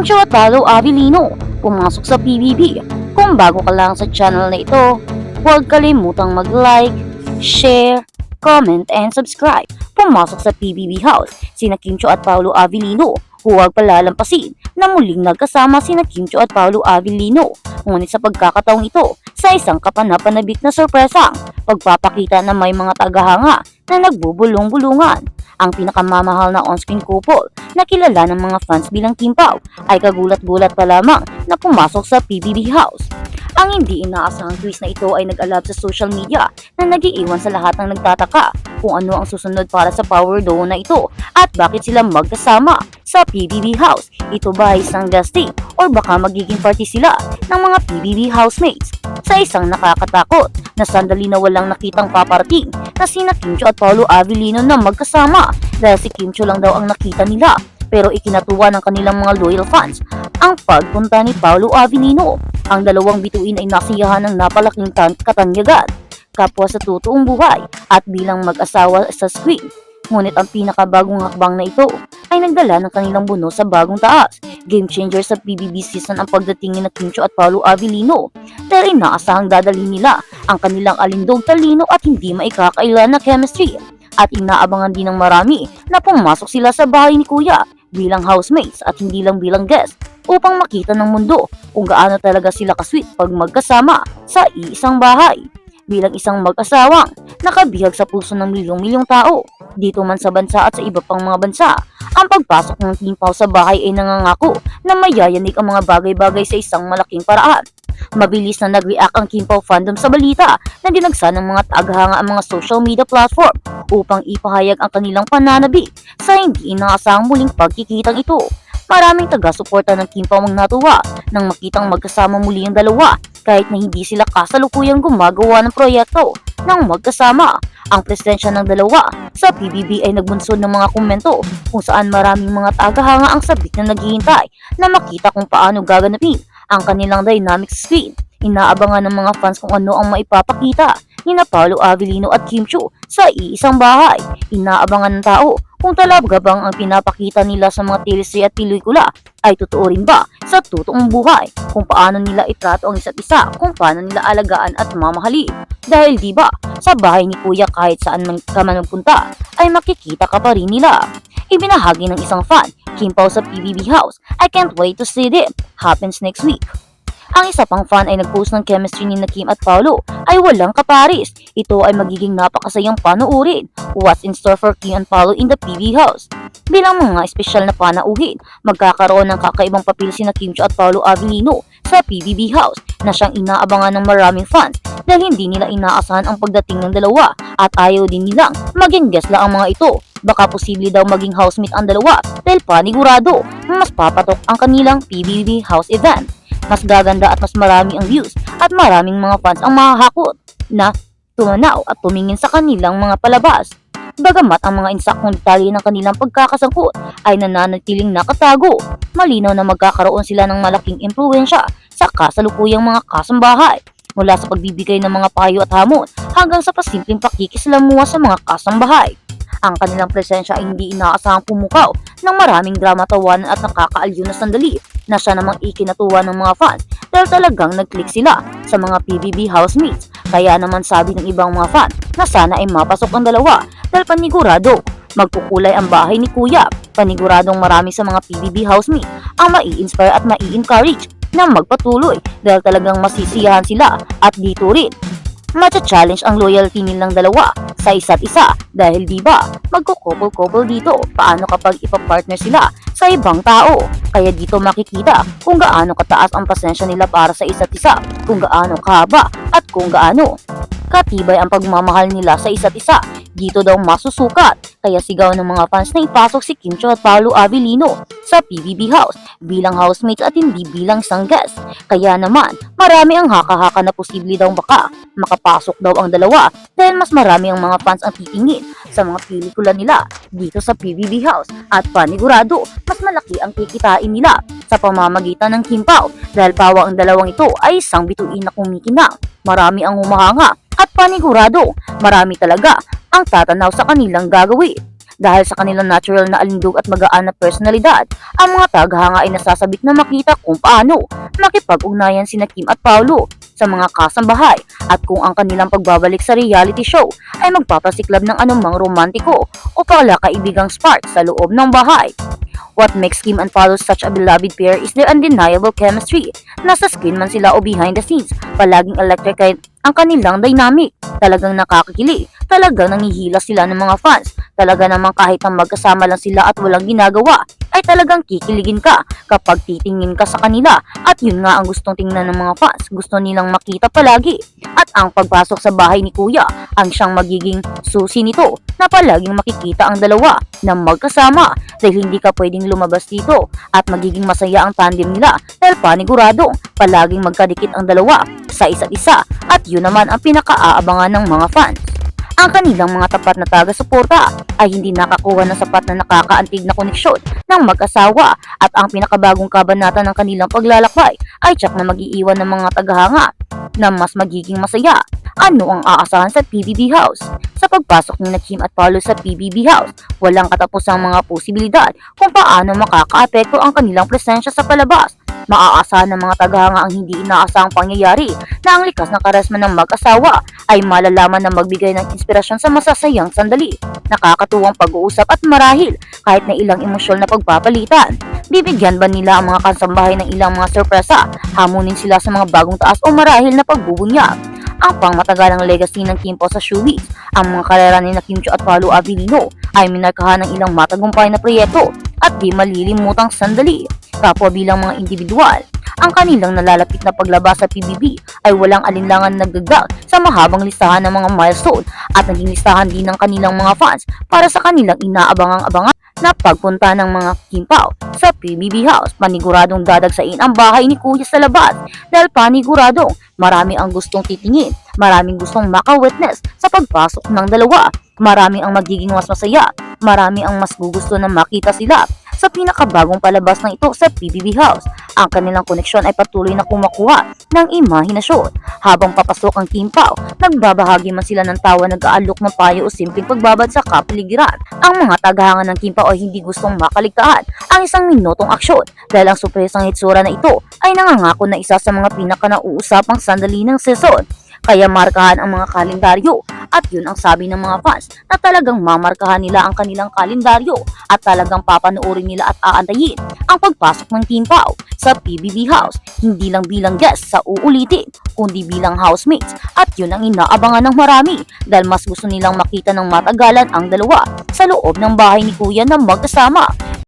Cho at Paolo Avellino pumasok sa PBB. Kung bago ka lang sa channel na ito, huwag kalimutang mag-like, share, comment, and subscribe. Pumasok sa PBB House sina Kim Cho at Paolo Avellino. Huwag palalampasin na muling nagkasama sina Kim Cho at Paolo Avellino. Ngunit sa pagkakataong ito, sa isang kapanapanabik na sorpresang pagpapakita na may mga tagahanga na nagbubulong-bulungan. Ang pinakamamahal na on-screen couple na kilala ng mga fans bilang Kim Pao ay kagulat-gulat pa lamang na pumasok sa PBB House. Ang hindi inaasahang twist na ito ay nag-alab sa social media na nag-iiwan sa lahat ng nagtataka kung ano ang susunod para sa power duo na ito at bakit sila magkasama sa PBB House. Ito ba ay isang guesting or baka magiging party sila ng mga PBB housemates? Sa isang nakakatakot na sandali na walang nakitang paparating na sina Kim Cho at Paolo Avellino na magkasama dahil si Kim Cho lang daw ang nakita nila, pero ikinatuwa ng kanilang mga loyal fans ang pagpunta ni Paolo Avellino. Ang dalawang bituin ay nasiyahan ng napalaking katanyagan, kapwa sa totoong buhay at bilang mag-asawa sa screen. Ngunit ang pinakabagong hakbang na ito ay nagdala ng kanilang buno sa bagong taas. Game changer sa PBB season ang pagdating ni Kim Cho at Paolo Avellino dahil inaasahang dadalhin nila ang kanilang alindog, talino at hindi maikakailan na chemistry. At inaabangan din ng marami na pumasok sila sa bahay ni Kuya bilang housemates at hindi lang bilang guest upang makita ng mundo kung gaano talaga sila kasweet pag magkasama sa iisang bahay. Bilang isang mag-asawang nakabihag sa puso ng milyong-milyong tao dito man sa bansa at sa iba pang mga bansa, ang pagpasok ng Kim Pao sa bahay ay nangangako na mayayanig ang mga bagay-bagay sa isang malaking paraan. Mabilis na nag-react ang Kim Pao fandom sa balita na dinagsa ng mga tagahanga ang mga social media platform upang ipahayag ang kanilang pananabik sa hindi inaasahang muling pagkikitang ito. Maraming taga-suporta ng Kim Pao ang natuwa nang makitang magkasama muli ang dalawa kahit na hindi sila kasalukuyang gumagawa ng proyekto ng magkasama. Ang presensya ng dalawa sa PBB ay nagbunsod ng mga komento kung saan maraming mga tagahanga ang sabik na naghihintay na makita kung paano gaganapin ang kanilang dynamic screen. Inaabangan ng mga fans kung ano ang maipapakita ni Paolo Avellino at Kim Cho sa iisang bahay. Inaabangan ng tao kung talaga bang ang pinapakita nila sa mga teleserye at pelikula ay totoo rin ba sa totoong buhay, kung paano nila itrato ang isa't isa, kung paano nila alagaan at mamahalin. Dahil di ba sa bahay ni Kuya kahit saan man ka man magpunta ay makikita ka pa rin nila. Ibinahagi ng isang fan, Kim Pao sa PBB House, "I can't wait to see them. Happens next week." Ang isa pang fan ay nag-post ng chemistry ni Kim at Paolo ay walang kaparis. Ito ay magiging napakasayang panuurin. What's in store for Kim and Paolo in the PBB House? Bilang mga espesyal na panauhin, magkakaroon ng kakaibang papel sina Kim Cho at Paolo Avellino sa PBB House na siyang inaabangan ng maraming fans dahil hindi nila inaasahan ang pagdating ng dalawa at ayaw din nilang maging guest lang ang mga ito. Baka posible daw maging housemate ang dalawa dahil panigurado mas papatok ang kanilang PBB House event. Mas gaganda at mas marami ang views at maraming mga fans ang mahahakot na tumanaw at tumingin sa kanilang mga palabas. Bagamat ang mga insaktong detalye ng kanilang pagkakasangkot ay nananatiling nakatago, malinaw na magkakaroon sila ng malaking impluwensya sa kasalukuyang mga kasambahay, mula sa pagbibigay ng mga payo at hamon hanggang sa pasimpleng pakikislamuha sa mga kasambahay. Ang kanilang presensya ay hindi inaasahang pumukaw ng maraming drama, tawanan at nakakaaliw na sandali na siya namang ikinatuwa ng mga fans dahil talagang nag-click sila sa mga PBB housemates. Kaya naman sabi ng ibang mga fan na sana ay mapasok ang dalawa dahil panigurado magkukulay ang bahay ni Kuya. Paniguradong marami sa mga PBB housemate ang mai-inspire at mai-encourage na magpatuloy dahil talagang masisiyahan sila at dito rin matcha-challenge ang loyalty nilang dalawa sa isa't isa dahil di ba magko-couple-couple dito paano kapag ipapartner sila sa ibang tao. Kaya dito makikita kung gaano kataas ang pasensya nila para sa isa't isa, kung gaano kahaba at kung gaano katibay ang pagmamahal nila sa isa't isa. Dito daw masusukat, kaya sigaw ng mga fans na ipasok si Kim Cho at Paolo Avellino sa PBB House bilang housemates at hindi bilang isang guest. Kaya naman, marami ang haka-haka na posible daw baka makapasok daw ang dalawa dahil mas marami ang mga fans ang titingin sa mga pelikula nila dito sa PBB House at panigurado mas malaki ang kikitain nila sa pamamagitan ng Kim Pao dahil pawa ang dalawang ito ay isang bituin na kumikinang. Marami ang humahanga at panigurado marami talaga ang tatanaw sa kanilang gagawin. Dahil sa kanilang natural na alindog at magaan na personalidad, ang mga tagahanga ay nasasabik na makita kung paano makipag-ugnayan sina Kim at Paulo sa mga kasambahay at kung ang kanilang pagbabalik sa reality show ay magpapasiklab ng anumang romantiko o palakaibigang spark sa loob ng bahay. What makes Kim and Paulo such a beloved pair is their undeniable chemistry. Nasa screen man sila o behind the scenes, palaging electric ang kanilang dynamic. Talagang nakakakilig, talagang nangihila sila ng mga fans. Talaga namang kahit na magkasama lang sila at walang ginagawa, ay talagang kikiligin ka kapag titingin ka sa kanila. At yun nga ang gustong tingnan ng mga fans, gusto nilang makita palagi. At ang pagpasok sa bahay ni Kuya ang siyang magiging susi nito na palaging makikita ang dalawa na magkasama dahil hindi ka pwedeng lumabas dito at magiging masaya ang tandem nila dahil paniguradong palaging magkadikit ang dalawa sa isa't isa at yun naman ang pinakaaabangan ng mga fans. Ang kanilang mga tapat na taga-suporta ay hindi nakakuha ng sapat na nakakaantig na koneksyon ng mag-asawa at ang pinakabagong kabanata ng kanilang paglalakbay ay tiyak na mag-iiwan ng mga tagahanga na mas magiging masaya. Ano ang aasahan sa PBB House? Sa pagpasok ni Kim at Paulo sa PBB House, walang katapusang mga posibilidad kung paano makakaapekto ang kanilang presensya sa palabas. Maaasahan ng mga tagahanga ang hindi inaasahang pangyayari na ang likas na karisma ng mag-asawa ay malalaman na magbigay ng inspirasyon sa masasayang sandali, nakakatuwang pag-uusap at marahil kahit na ilang emosyonal na pagpapalitan. Bibigyan ba nila ang mga kasambahay ng ilang mga sorpresa, hamunin sila sa mga bagong taas o marahil na pagbubunyag? Ang pangmatagalang legacy ng Kim Po sa showbiz, ang mga karera ni Kim Chiu at Paulo Abilino ay minarkahan ng ilang matagumpay na proyekto at di malilimutang sandali. Kapwa bilang mga individual, ang kanilang nalalapit na paglabas sa PBB ay walang alinlangan nagdagdag sa mahabang listahan ng mga milestone at naging listahan din ng kanilang mga fans para sa kanilang inaabangang-abangan na pagpunta ng mga Kim Pao sa PBB House. Paniguradong dadagsain ang bahay ni Kuya sa labas dahil paniguradong marami ang gustong titingin, maraming gustong maka-witness sa pagpasok ng dalawa, marami ang magiging mas masaya, marami ang mas gugusto na makita sila sa pinakabagong palabas ng ito sa PBB House. Ang kanilang koneksyon ay patuloy na kumakuha ng imahinasyon. Habang papasok ang Kim Pao, nagbabahagi man sila ng tawa, nag-aalok ng payo o simpleng pagbabad sa kapaligiran. Ang mga tagahanga ng Kim Pao ay hindi gustong makaligtaan ang isang minutong aksyon dahil ang surpresang hitsura na ito ay nangangako na isa sa mga pinaka-nauusapang sandali ng season. Kaya markahan ang mga kalendaryo at yun ang sabi ng mga fans na talagang mamarkahan nila ang kanilang kalendaryo at talagang papanoorin nila at aantayin ang pagpasok ng Kim Pao sa PBB House, hindi lang bilang guest sa uulitin kundi bilang housemates at yun ang inaabangan ng marami dahil mas gusto nilang makita ng matagalan ang dalawa sa loob ng bahay ni Kuya na magkasama.